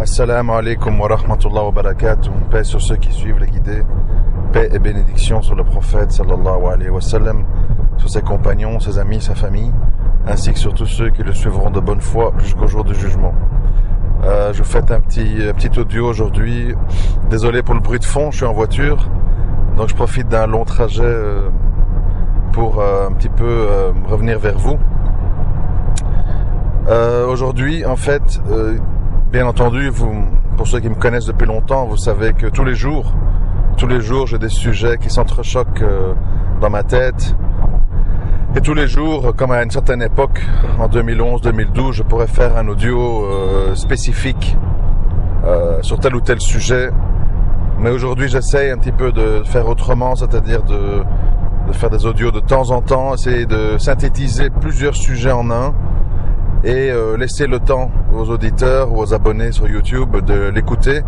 Assalamu alaikum wa rahmatullahi wa barakatuh. Paix sur ceux qui suivent les guidés. Paix et bénédiction sur le prophète sallallahu alayhi wa sallam, sur ses compagnons, ses amis, sa famille, ainsi que sur tous ceux qui le suivront de bonne foi jusqu'au jour du jugement. Je vous fais un petit audio aujourd'hui. Désolé pour le bruit de fond, je suis en voiture, donc je profite d'un long trajet pour un petit peu revenir vers vous. Aujourd'hui, en fait, bien entendu, pour ceux qui me connaissent depuis longtemps, vous savez que tous les jours, j'ai des sujets qui s'entrechoquent dans ma tête. Et tous les jours, comme à une certaine époque, en 2011-2012, je pourrais faire un audio spécifique sur tel ou tel sujet. Mais aujourd'hui, j'essaye un petit peu de faire autrement, c'est-à-dire de faire des audios de temps en temps, essayer de synthétiser plusieurs sujets en un et laisser le temps aux auditeurs ou aux abonnés sur YouTube de l'écouter,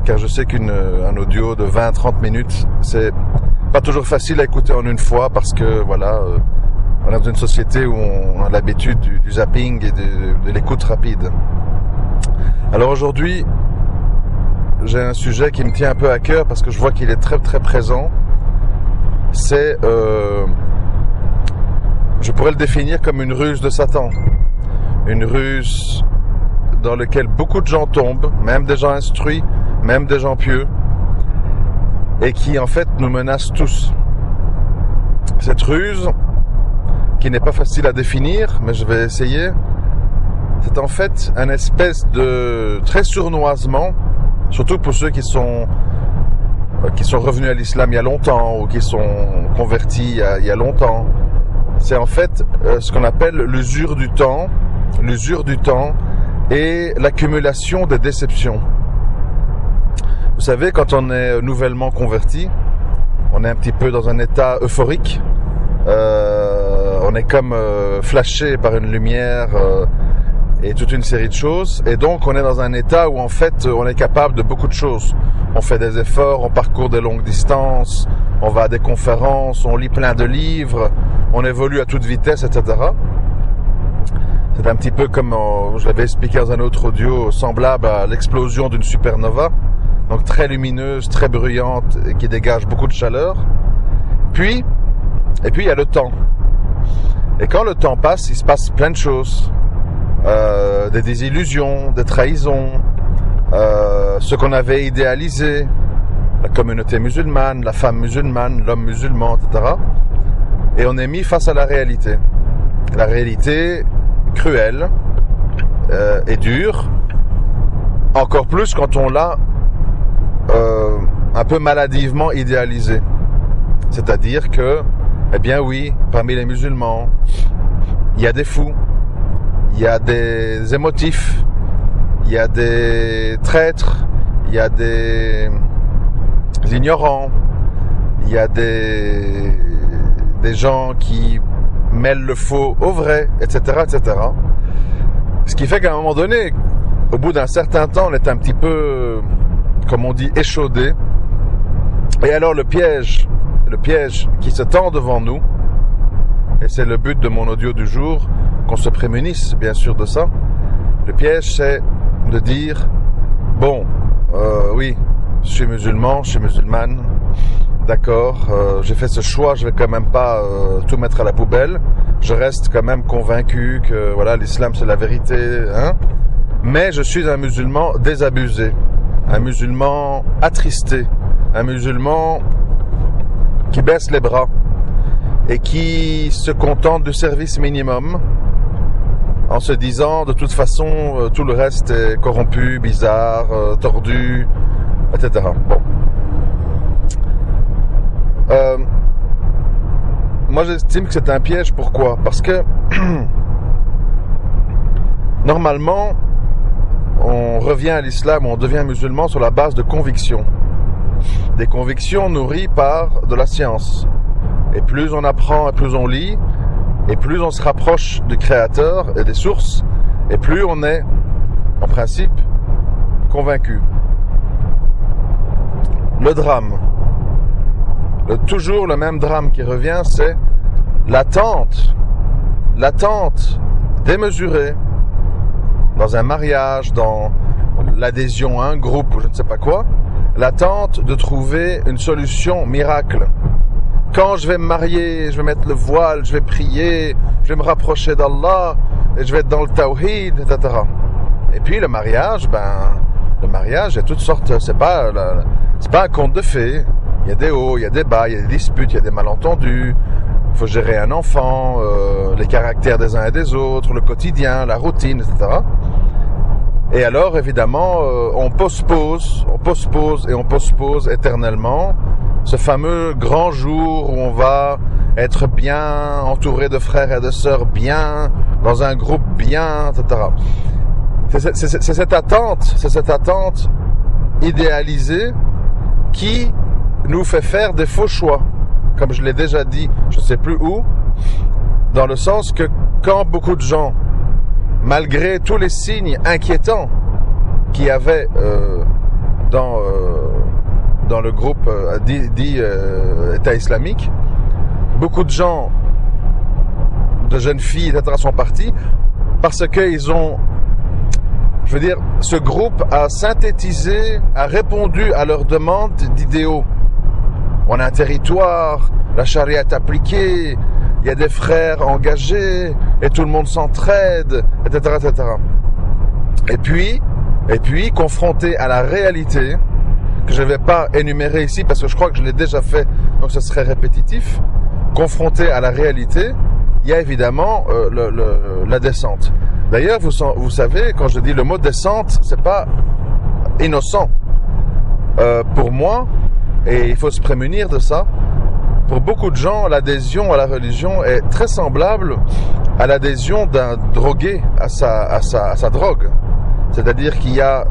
car je sais qu'un audio de 20-30 minutes, c'est pas toujours facile à écouter en une fois, parce que voilà, on est dans une société où on a l'habitude du zapping et de l'écoute rapide. Alors aujourd'hui, j'ai un sujet qui me tient un peu à cœur parce que je vois qu'il est très très présent. C'est, je pourrais le définir comme une ruse de Satan. Une ruse dans laquelle beaucoup de gens tombent, même des gens instruits, même des gens pieux, et qui en fait nous menace tous. Cette ruse, qui n'est pas facile à définir, mais je vais essayer, c'est en fait un espèce de très sournoisement, surtout pour ceux qui sont revenus à l'islam il y a longtemps, ou qui sont convertis il y a longtemps. C'est en fait ce qu'on appelle l'usure du temps et l'accumulation des déceptions. Vous savez, quand on est nouvellement converti, on est un petit peu dans un état euphorique. On est comme flashé par une lumière et toute une série de choses. Et donc, on est dans un état où, en fait, on est capable de beaucoup de choses. On fait des efforts, on parcourt des longues distances, on va à des conférences, on lit plein de livres, on évolue à toute vitesse, etc. C'est un petit peu comme, je l'avais expliqué dans un autre audio, semblable à l'explosion d'une supernova. Donc très lumineuse, très bruyante, et qui dégage beaucoup de chaleur. Et puis il y a le temps. Et quand le temps passe, il se passe plein de choses. Des désillusions, des trahisons, ce qu'on avait idéalisé, la communauté musulmane, la femme musulmane, l'homme musulman, etc. Et on est mis face à la réalité. La réalité cruelle et dure, encore plus quand on l'a un peu maladivement idéalisé. C'est-à-dire que, eh bien oui, parmi les musulmans, il y a des fous, il y a des émotifs, il y a des traîtres, il y a des ignorants, il y a des gens qui mêlent le faux au vrai, etc., etc. Ce qui fait qu'à un moment donné, au bout d'un certain temps, on est un petit peu, comme on dit, échaudé. Et alors le piège qui se tend devant nous, et c'est le but de mon audio du jour, qu'on se prémunisse bien sûr de ça. Le piège, c'est de dire, bon, oui, je suis musulman, je suis musulmane, d'accord, j'ai fait ce choix, je vais quand même pas tout mettre à la poubelle. Je reste quand même convaincu que voilà, l'islam c'est la vérité, hein. Mais je suis un musulman désabusé, un musulman attristé, un musulman qui baisse les bras et qui se contente du service minimum en se disant de toute façon tout le reste est corrompu, bizarre, tordu, etc. Bon. Moi j'estime que c'est un piège. Pourquoi ? Parce que normalement on revient à l'islam, on devient musulman sur la base de convictions. Des convictions nourries par de la science. Et plus on apprend et plus on lit, et plus on se rapproche du créateur et des sources, et plus on est, en principe, convaincu. Le drame, toujours le même drame qui revient, c'est l'attente démesurée dans un mariage, dans l'adhésion à un groupe ou je ne sais pas quoi, l'attente de trouver une solution miracle. Quand je vais me marier, je vais mettre le voile, je vais prier, je vais me rapprocher d'Allah, et je vais être dans le tawhid, etc. Et puis le mariage, il y a toutes sortes, c'est pas un conte de fées. Il y a des hauts, il y a des bas, il y a des disputes, il y a des malentendus. Il faut gérer un enfant, les caractères des uns et des autres, le quotidien, la routine, etc. Et alors, évidemment, on postpose éternellement ce fameux grand jour où on va être bien entouré de frères et de sœurs bien, dans un groupe bien, etc. C'est cette attente idéalisée qui nous fait faire des faux choix. Comme je l'ai déjà dit, je ne sais plus où, dans le sens que quand beaucoup de gens, malgré tous les signes inquiétants qu'il y avait dans le groupe dit État islamique, beaucoup de gens, de jeunes filles, etc., sont partis parce qu'ils ont, ce groupe a synthétisé, a répondu à leurs demandes d'idéaux. On a un territoire, la charia est appliquée, il y a des frères engagés, et tout le monde s'entraide, etc., etc. Et puis, confronté à la réalité, que je ne vais pas énumérer ici parce que je crois que je l'ai déjà fait, donc ce serait répétitif, confronté à la réalité, il y a évidemment la descente. D'ailleurs, vous savez, quand je dis le mot descente, c'est pas innocent. Pour moi, et il faut se prémunir de ça, pour beaucoup de gens, l'adhésion à la religion est très semblable à l'adhésion d'un drogué à sa drogue. C'est-à-dire qu'il y a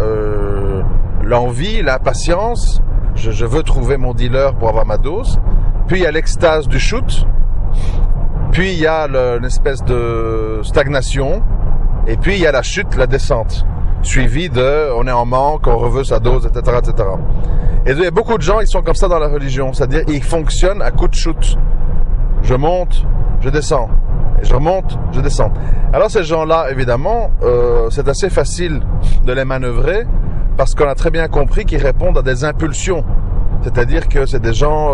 l'envie, l'impatience, je veux trouver mon dealer pour avoir ma dose, puis il y a l'extase du shoot, puis il y a une espèce de stagnation, et puis il y a la chute, la descente, suivie de on est en manque, on reveut sa dose, etc., etc. Et il y a beaucoup de gens, ils sont comme ça dans la religion, c'est-à-dire ils fonctionnent à coup de shoot. Je monte, je descends, et je remonte, je descends. Alors ces gens-là, évidemment, c'est assez facile de les manœuvrer parce qu'on a très bien compris qu'ils répondent à des impulsions. C'est-à-dire que c'est des gens,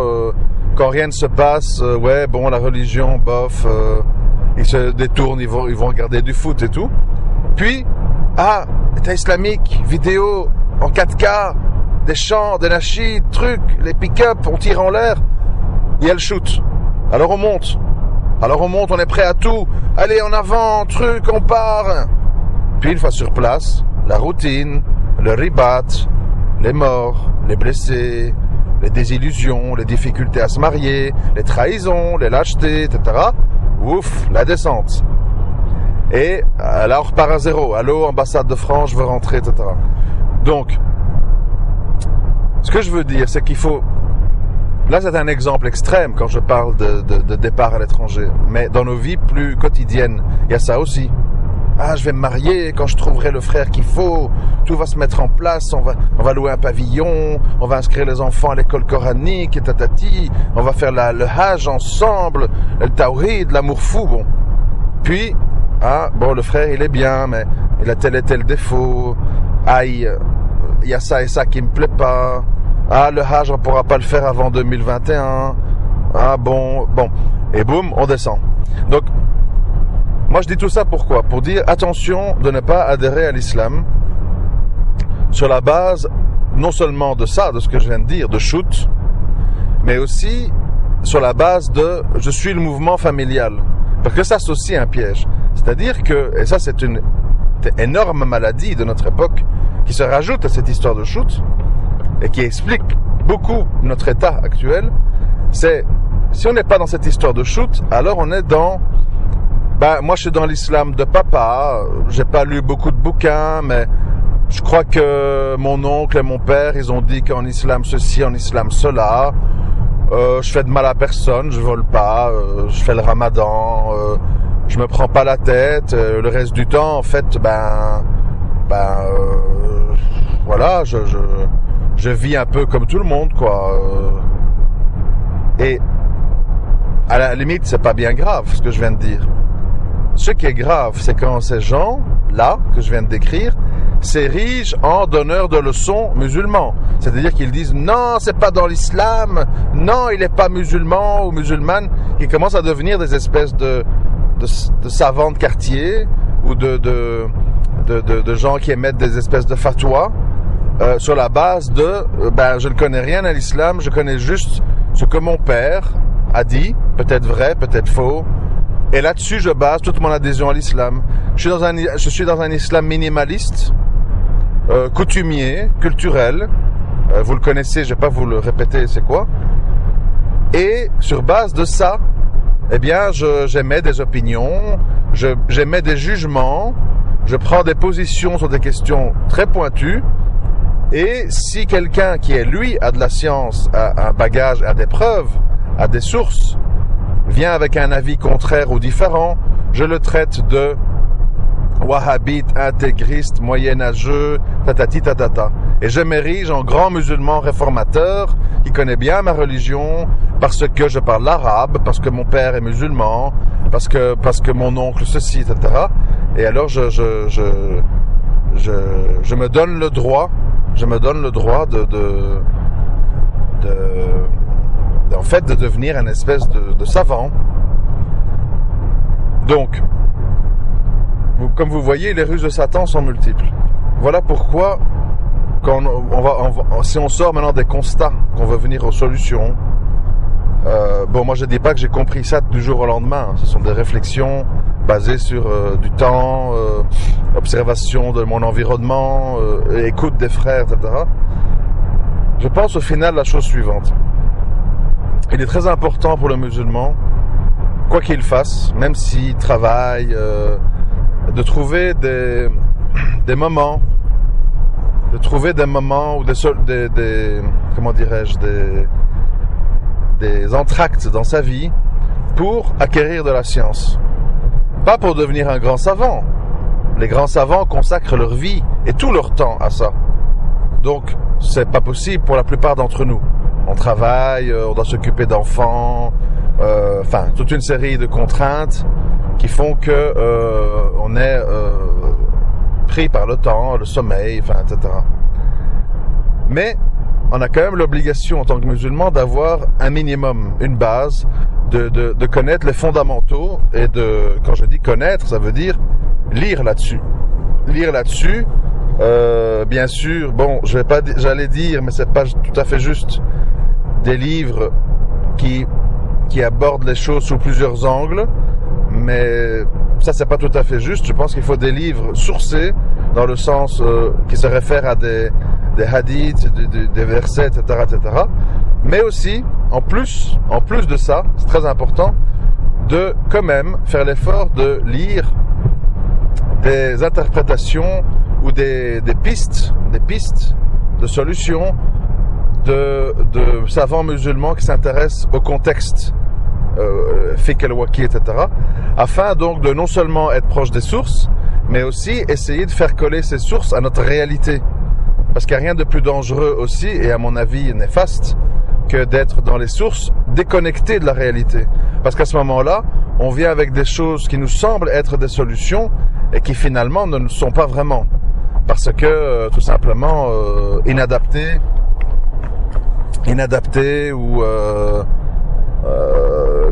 quand rien ne se passe, la religion, bof, ils se détournent, ils vont regarder du foot et tout. Puis, État islamique, vidéo en 4K, des chants, des nasheeds, trucs, les pick-up, on tire en l'air, il y a le shoot. Alors on monte, on est prêt à tout. Allez, en avant, truc, on part. Puis une fois sur place, la routine, le ribat, les morts, les blessés, les désillusions, les difficultés à se marier, les trahisons, les lâchetés, etc. Ouf, la descente. Et là, on repart à zéro. Allô, ambassade de France, je veux rentrer, etc. Donc, ce que je veux dire, c'est qu'il faut... Là, c'est un exemple extrême quand je parle de départ à l'étranger. Mais dans nos vies plus quotidiennes, il y a ça aussi. Je vais me marier, quand je trouverai le frère qu'il faut, tout va se mettre en place, on va louer un pavillon, on va inscrire les enfants à l'école coranique, et tatati, on va faire le hajj ensemble, le tawhid, l'amour fou, bon. Puis, le frère, il est bien, mais il a tel et tel défaut. Il y a ça et ça qui me plaît pas. Le hajj, on pourra pas le faire avant 2021. Bon. Et boum, on descend. Donc, moi je dis tout ça pourquoi ? Pour dire attention de ne pas adhérer à l'islam sur la base non seulement de ça, de ce que je viens de dire, de shoot, mais aussi sur la base de je suis le mouvement familial. Parce que ça c'est aussi un piège. C'est-à-dire que, et ça c'est une énorme maladie de notre époque qui se rajoute à cette histoire de shoot et qui explique beaucoup notre état actuel, c'est si on n'est pas dans cette histoire de shoot, alors on est dans moi je suis dans l'islam de papa, j'ai pas lu beaucoup de bouquins, mais je crois que mon oncle et mon père, ils ont dit qu'en islam ceci, en islam cela, je fais de mal à personne, je vole pas, je fais le ramadan, je me prends pas la tête, le reste du temps en fait voilà, je vis un peu comme tout le monde quoi. Et à la limite c'est pas bien grave ce que je viens de dire. Ce qui est grave, c'est quand ces gens-là, que je viens de décrire, s'érigent en donneurs de leçons musulmans. C'est-à-dire qu'ils disent non, c'est pas dans l'islam, non, il n'est pas musulman ou musulmane. Ils commencent à devenir des espèces de savants de quartier ou de gens qui émettent des espèces de fatwas sur la base de je ne connais rien à l'islam, je connais juste ce que mon père a dit, peut-être vrai, peut-être faux, et là-dessus je base toute mon adhésion à l'islam. Je suis dans un islam minimaliste, coutumier, culturel, vous le connaissez, je vais pas vous le répéter c'est quoi, et sur base de ça, eh bien j'émets des opinions, j'émets des jugements, je prends des positions sur des questions très pointues, et si quelqu'un qui est lui a de la science, a un bagage, a des preuves, a des sources, vient avec un avis contraire ou différent, je le traite de wahhabite, intégriste, moyenâgeux, tatati tatata. Et je m'érige en grand musulman réformateur qui connaît bien ma religion parce que je parle l'arabe, parce que mon père est musulman, parce que mon oncle ceci, etc. Et alors je me donne le droit, en fait de devenir un espèce de savant. Donc, comme vous voyez, les ruses de Satan sont multiples. Voilà pourquoi, si on sort maintenant des constats, qu'on veut venir aux solutions, moi je dis pas que j'ai compris ça du jour au lendemain. Ce sont des réflexions basées sur du temps, observation de mon environnement, écoute des frères, etc. Je pense au final la chose suivante. Il est très important pour le musulman, quoi qu'il fasse, même s'il travaille, de trouver des moments, ou des entr'actes dans sa vie pour acquérir de la science. Pas pour devenir un grand savant. Les grands savants consacrent leur vie et tout leur temps à ça. Donc, c'est pas possible pour la plupart d'entre nous. On travaille, on doit s'occuper d'enfants, toute une série de contraintes qui font que on est pris par le temps, le sommeil, etc. Mais on a quand même l'obligation en tant que musulman d'avoir un minimum, une base, de connaître les fondamentaux et quand je dis connaître, ça veut dire lire là-dessus. Lire là-dessus, bien sûr, j'allais dire, mais c'est pas tout à fait juste, des livres qui abordent les choses sous plusieurs angles, mais ça c'est pas tout à fait juste. Je pense qu'il faut des livres sourcés dans le sens qui se réfèrent à des hadiths, des versets, etc., etc. Mais aussi, en plus de ça, c'est très important de quand même faire l'effort de lire des interprétations ou des pistes de solutions de savants musulmans qui s'intéressent au contexte fiqh al-waqi, etc. afin donc de non seulement être proche des sources, mais aussi essayer de faire coller ces sources à notre réalité. Parce qu'il n'y a rien de plus dangereux aussi, et à mon avis néfaste, que d'être dans les sources déconnectés de la réalité. Parce qu'à ce moment-là, on vient avec des choses qui nous semblent être des solutions et qui finalement ne le sont pas vraiment. Parce que tout simplement inadaptées ou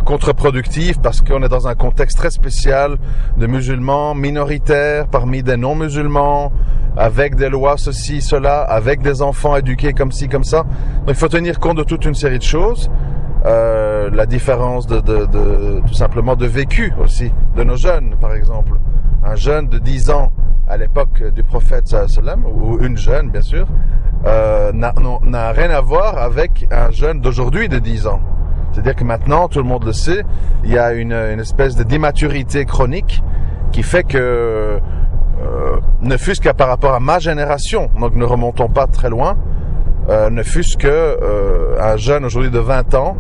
contre-productif, parce qu'on est dans un contexte très spécial de musulmans minoritaires parmi des non-musulmans, avec des lois ceci, cela, avec des enfants éduqués comme ci, comme ça. Donc il faut tenir compte de toute une série de choses. La différence tout simplement de vécu aussi de nos jeunes, par exemple. Un jeune de 10 ans à l'époque du prophète sallam, ou une jeune bien sûr, n'a rien à voir avec un jeune d'aujourd'hui de 10 ans. C'est-à-dire que maintenant, tout le monde le sait, il y a une espèce d'immaturité chronique qui fait que, ne fût-ce qu'à par rapport à ma génération, donc ne remontons pas très loin, ne fût-ce que un jeune aujourd'hui de 20 ans,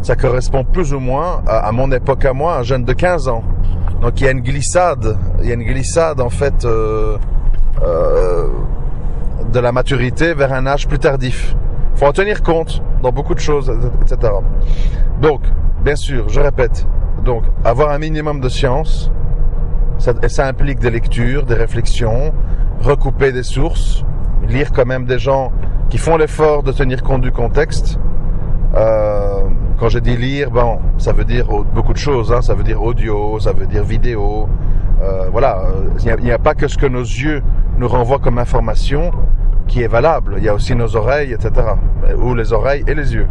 ça correspond plus ou moins à mon époque à moi, un jeune de 15 ans. Donc il y a une glissade en fait de la maturité vers un âge plus tardif. Il faut en tenir compte dans beaucoup de choses, etc. Donc, bien sûr, je répète, donc avoir un minimum de science, ça implique des lectures, des réflexions, recouper des sources, lire quand même des gens qui font l'effort de tenir compte du contexte. Quand je dis lire, bon, ça veut dire beaucoup de choses, hein. Ça veut dire audio, ça veut dire vidéo. Voilà, il n'y a pas que ce que nos yeux nous renvoient comme information qui est valable. Il y a aussi nos oreilles, etc. Ou les oreilles et les yeux.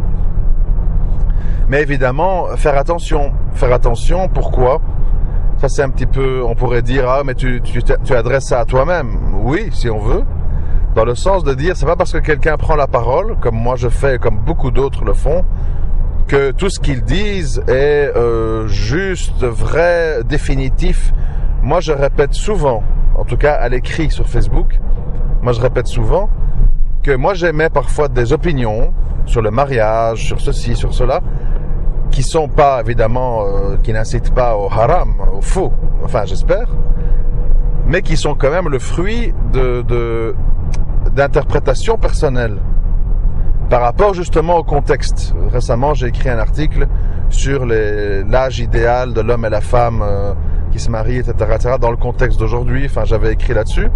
Mais évidemment, faire attention. Faire attention, pourquoi ? Ça c'est un petit peu, on pourrait dire, ah mais tu adresses ça à toi-même. Oui, si on veut. Dans le sens de dire, c'est pas parce que quelqu'un prend la parole, comme moi je fais, comme beaucoup d'autres le font, que tout ce qu'ils disent est juste, vrai, définitif. Moi je répète souvent, en tout cas à l'écrit sur Facebook, moi je répète souvent que moi j'émets parfois des opinions sur le mariage, sur ceci, sur cela, qui sont pas évidemment, qui n'incitent pas au haram, au faux, enfin j'espère, mais qui sont quand même le fruit d'interprétations personnelles par rapport justement au contexte. Récemment, j'ai écrit un article sur l'âge idéal de l'homme et la femme qui se marient, etc., dans le contexte d'aujourd'hui. Enfin, j'avais écrit là-dessus.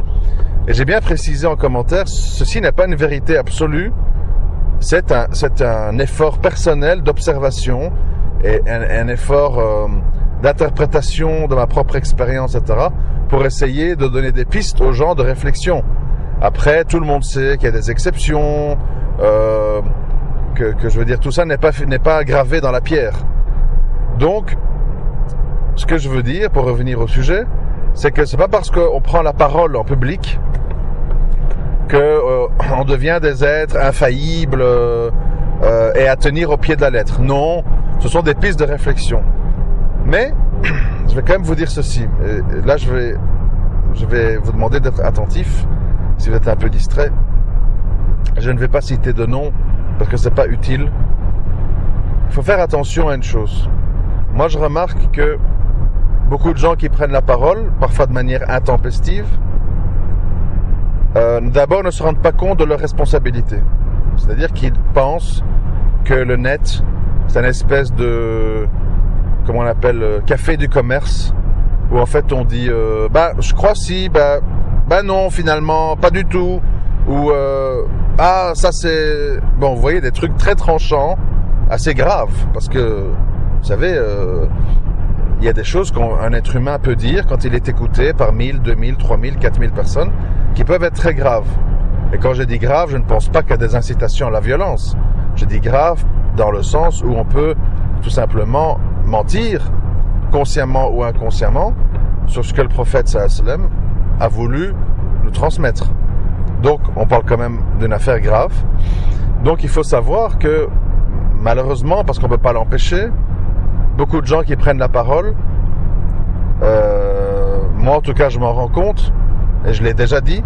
Et j'ai bien précisé en commentaire, ceci n'est pas une vérité absolue. C'est un effort personnel d'observation et un effort d'interprétation de ma propre expérience, etc., pour essayer de donner des pistes aux gens de réflexion. Après, tout le monde sait qu'il y a des exceptions, que je veux dire, tout ça n'est pas gravé dans la pierre. Donc, ce que je veux dire, pour revenir au sujet, c'est que c'est pas parce qu'on prend la parole en public que on devient des êtres infaillibles et à tenir au pied de la lettre. Non, ce sont des pistes de réflexion. Mais, je vais quand même vous dire ceci. Et là, je vais vous demander d'être attentif. Si vous êtes un peu distrait, je ne vais pas citer de nom parce que c'est pas utile. Il faut faire attention à une chose. Moi, je remarque que beaucoup de gens qui prennent la parole, parfois de manière intempestive, d'abord ne se rendent pas compte de leur responsabilité. C'est-à-dire qu'ils pensent que le net, c'est une espèce de, comment on appelle, café du commerce, où en fait on dit, je crois si, non, finalement, pas du tout. Ou, ça c'est... Bon, vous voyez, des trucs très tranchants, assez graves. Parce que, vous savez, il y a des choses qu'un être humain peut dire quand il est écouté par 1000, 2000, 3000, 4000 personnes, qui peuvent être très graves. Et quand je dis grave, je ne pense pas qu'il y a des incitations à la violence. Je dis grave dans le sens où on peut tout simplement mentir, consciemment ou inconsciemment, sur ce que le prophète sallallahu alayhi wa sallam a voulu nous transmettre. Donc, on parle quand même d'une affaire grave. Donc, il faut savoir que, malheureusement, parce qu'on ne peut pas l'empêcher, beaucoup de gens qui prennent la parole, moi en tout cas je m'en rends compte, et je l'ai déjà dit,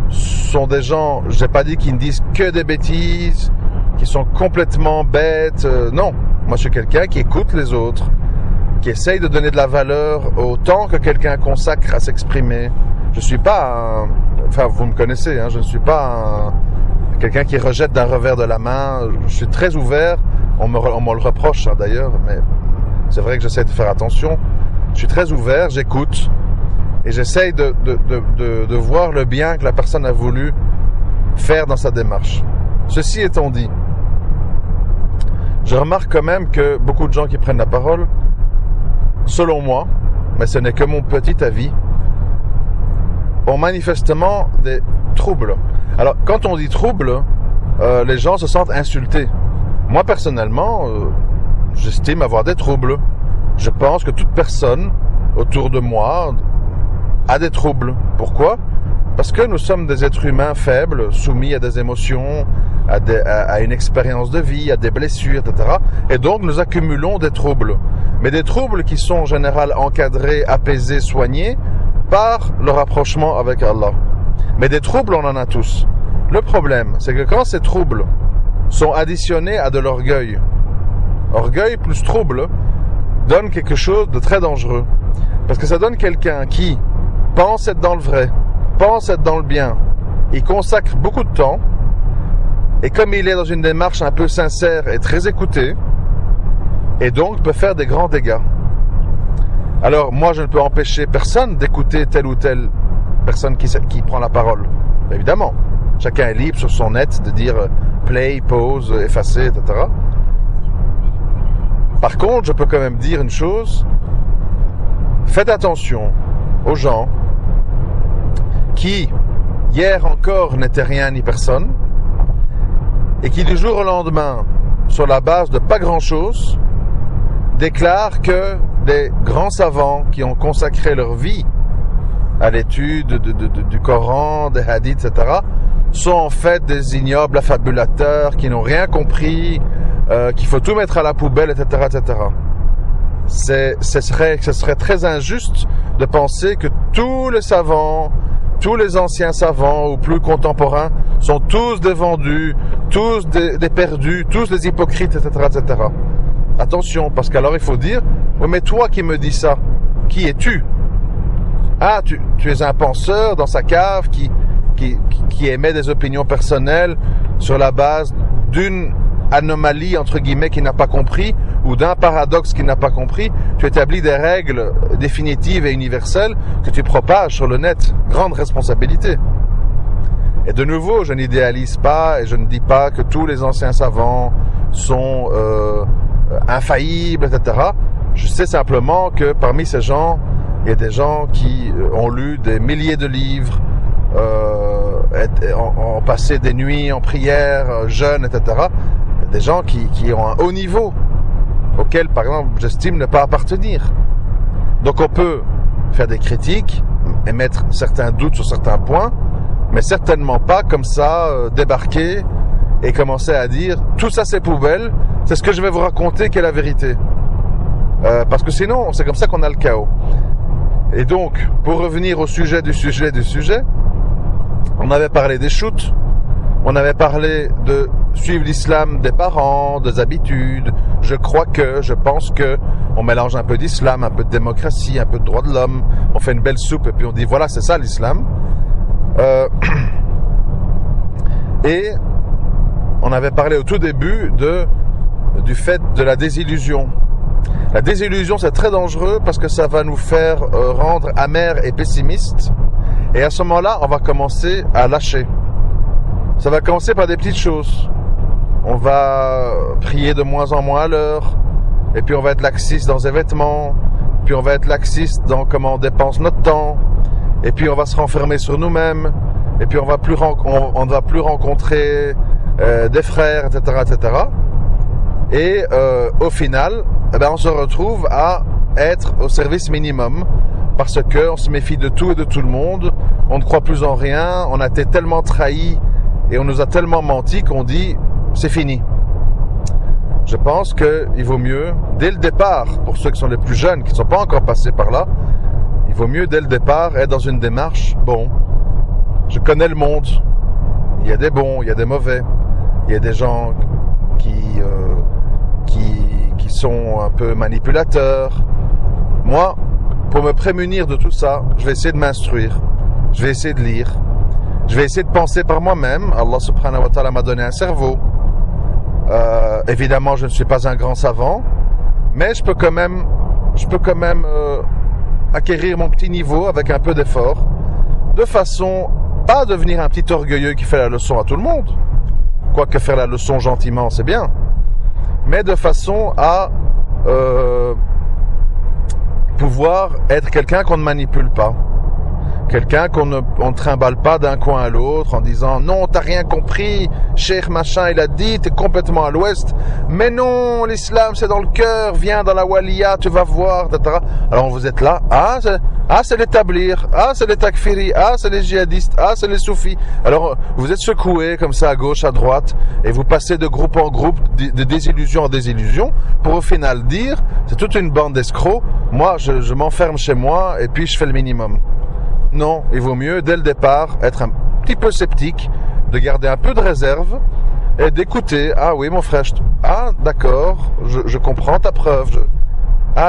sont des gens, j'ai pas dit qu'ils ne disent que des bêtises, qui sont complètement bêtes, non. Moi je suis quelqu'un qui écoute les autres, qui essaye de donner de la valeur au temps que quelqu'un consacre à s'exprimer. Je suis pas enfin vous me connaissez, hein, je ne suis pas quelqu'un qui rejette d'un revers de la main. Je suis très ouvert, on me le reproche hein, d'ailleurs, mais c'est vrai que j'essaie de faire attention. Je suis très ouvert, j'écoute et j'essaye de voir le bien que la personne a voulu faire dans sa démarche. Ceci étant dit, je remarque quand même que beaucoup de gens qui prennent la parole, selon moi, mais ce n'est que mon petit avis, ont manifestement des troubles. Alors, quand on dit troubles, les gens se sentent insultés. Moi, personnellement, j'estime avoir des troubles. Je pense que toute personne autour de moi a des troubles. Pourquoi ? Parce que nous sommes des êtres humains faibles, soumis à des émotions, à une expérience de vie, à des blessures, etc. Et donc, nous accumulons des troubles. Mais des troubles qui sont en général encadrés, apaisés, soignés par le rapprochement avec Allah. Mais des troubles, on en a tous. Le problème, c'est que quand ces troubles sont additionnés à de l'orgueil, orgueil plus trouble donne quelque chose de très dangereux. Parce que ça donne quelqu'un qui pense être dans le vrai, pense être dans le bien, il consacre beaucoup de temps, et comme il est dans une démarche un peu sincère et très écoutée, et donc peut faire des grands dégâts. Alors moi je ne peux empêcher personne d'écouter tel ou tel personne qui prend la parole. Évidemment, chacun est libre sur son net de dire play, pause, effacer, etc. Par contre, je peux quand même dire une chose. Faites attention aux gens qui, hier encore, n'étaient rien ni personne, et qui du jour au lendemain, sur la base de pas grand-chose, déclarent que des grands savants qui ont consacré leur vie à l'étude du Coran, des hadiths, etc., sont en fait des ignobles affabulateurs qui n'ont rien compris, qu'il faut tout mettre à la poubelle, etc., etc. Ce serait très injuste de penser que tous les savants, tous les anciens savants ou plus contemporains sont tous des vendus, tous des perdus, tous des hypocrites, etc., etc. Attention, parce qu'alors il faut dire, oui, mais toi qui me dis ça, qui es-tu? Ah, tu es un penseur dans sa cave qui émet des opinions personnelles sur la base d'une anomalie, entre guillemets, qu'il n'a pas compris, ou d'un paradoxe qu'il n'a pas compris. Tu établis des règles définitives et universelles que tu propages sur le net. Grande responsabilité. Et de nouveau, je n'idéalise pas et je ne dis pas que tous les anciens savants sont infaillibles, etc. Je sais simplement que parmi ces gens, il y a des gens qui ont lu des milliers de livres, ont passé des nuits en prière, jeûnes, etc. Des gens qui ont un haut niveau, auquel, par exemple, j'estime ne pas appartenir. Donc on peut faire des critiques, émettre certains doutes sur certains points, mais certainement pas comme ça débarquer et commencer à dire « tout ça c'est poubelle, c'est ce que je vais vous raconter qui est la vérité ». Parce que sinon, c'est comme ça qu'on a le chaos. Et donc, pour revenir au sujet du sujet, on avait parlé des shoots, on avait parlé de suivre l'islam des parents, des habitudes. Je pense que, on mélange un peu d'islam, un peu de démocratie, un peu de droit de l'homme. On fait une belle soupe et puis on dit voilà, c'est ça l'islam. Et on avait parlé au tout début du fait de la désillusion. La désillusion, c'est très dangereux parce que ça va nous faire rendre amers et pessimistes. Et à ce moment-là, on va commencer à lâcher. Ça va commencer par des petites choses. On va prier de moins en moins à l'heure. Et puis on va être laxiste dans ses vêtements. Puis on va être laxiste dans comment on dépense notre temps. Et puis on va se renfermer sur nous-mêmes. Et puis on ne va plus rencontrer des frères, etc., etc. Et au final, on se retrouve à être au service minimum parce qu'on se méfie de tout et de tout le monde. On ne croit plus en rien. On a été tellement trahis et on nous a tellement menti qu'on dit c'est fini. Je pense qu'il vaut mieux, dès le départ, pour ceux qui sont les plus jeunes, qui ne sont pas encore passés par là, il vaut mieux dès le départ être dans une démarche, bon, je connais le monde, il y a des bons, il y a des mauvais, il y a des gens qui sont un peu manipulateurs. Moi, pour me prémunir de tout ça, je vais essayer de m'instruire, je vais essayer de lire, je vais essayer de penser par moi-même. Allah subhanahu wa ta'ala m'a donné un cerveau. Évidemment, je ne suis pas un grand savant, mais je peux quand même acquérir mon petit niveau avec un peu d'effort, de façon pas à devenir un petit orgueilleux qui fait la leçon à tout le monde, quoique faire la leçon gentiment, c'est bien, mais de façon à pouvoir être quelqu'un qu'on ne manipule pas. Quelqu'un qu'on ne trimballe pas d'un coin à l'autre en disant non, t'as rien compris, Cheikh machin il a dit, t'es complètement à l'ouest, mais non, l'islam c'est dans le cœur, viens dans la waliya, tu vas voir, etc. Alors vous êtes là, c'est les tablirs, c'est les takfiri, c'est les djihadistes, c'est les soufis. Alors vous êtes secoués comme ça à gauche, à droite, et vous passez de groupe en groupe, de désillusion en désillusion, pour au final dire, c'est toute une bande d'escrocs, moi je m'enferme chez moi et puis je fais le minimum. Non, il vaut mieux, dès le départ, être un petit peu sceptique, de garder un peu de réserve et d'écouter. Ah oui, mon frère, d'accord, je comprends ta preuve.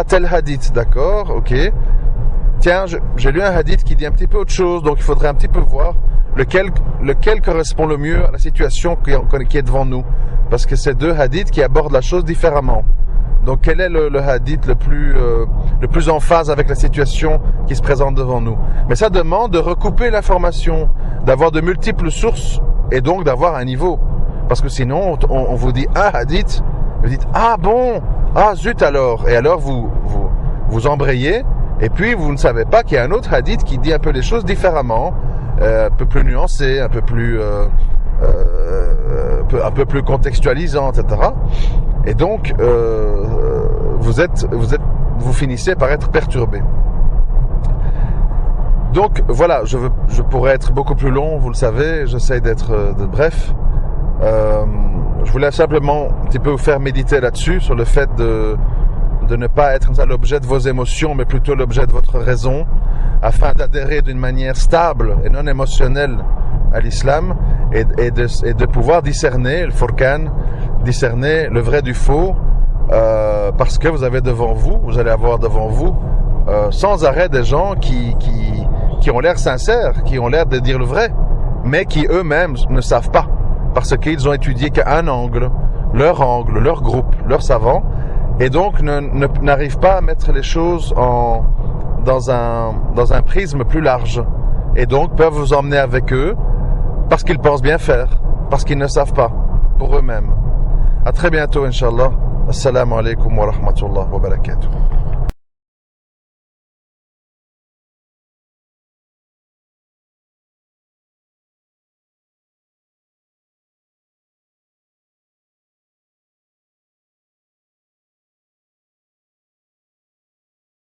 Tel hadith, d'accord, ok. Tiens, j'ai lu un hadith qui dit un petit peu autre chose, donc il faudrait un petit peu voir lequel correspond le mieux à la situation qui est devant nous. Parce que c'est deux hadiths qui abordent la chose différemment. Donc quel est le hadith le plus en phase avec la situation qui se présente devant nous? Mais ça demande de recouper l'information, d'avoir de multiples sources et donc d'avoir un niveau. Parce que sinon, on vous dit un hadith, vous dites ah bon, ah zut alors, et alors vous embrayez, et puis vous ne savez pas qu'il y a un autre hadith qui dit un peu les choses différemment, un peu plus nuancé, un peu plus contextualisant, etc. Et donc vous finissez par être perturbé. Donc voilà, je pourrais être beaucoup plus long, vous le savez, j'essaie d'être bref. Je voulais simplement un petit peu vous faire méditer là-dessus, sur le fait de ne pas être l'objet de vos émotions, mais plutôt l'objet de votre raison, afin d'adhérer d'une manière stable et non émotionnelle à l'islam, et de pouvoir discerner le furqan, discerner le vrai du faux, parce que vous allez avoir devant vous sans arrêt des gens qui ont l'air sincères, qui ont l'air de dire le vrai, mais qui eux-mêmes ne savent pas, parce qu'ils ont étudié qu'un angle, leur groupe, leurs savants, et donc n'arrivent pas à mettre les choses dans un prisme plus large, et donc peuvent vous emmener avec eux, parce qu'ils pensent bien faire, parce qu'ils ne savent pas, pour eux-mêmes. À très bientôt, Inch'Allah. Assalamu alaikum wa rahmatullah wa barakatuh.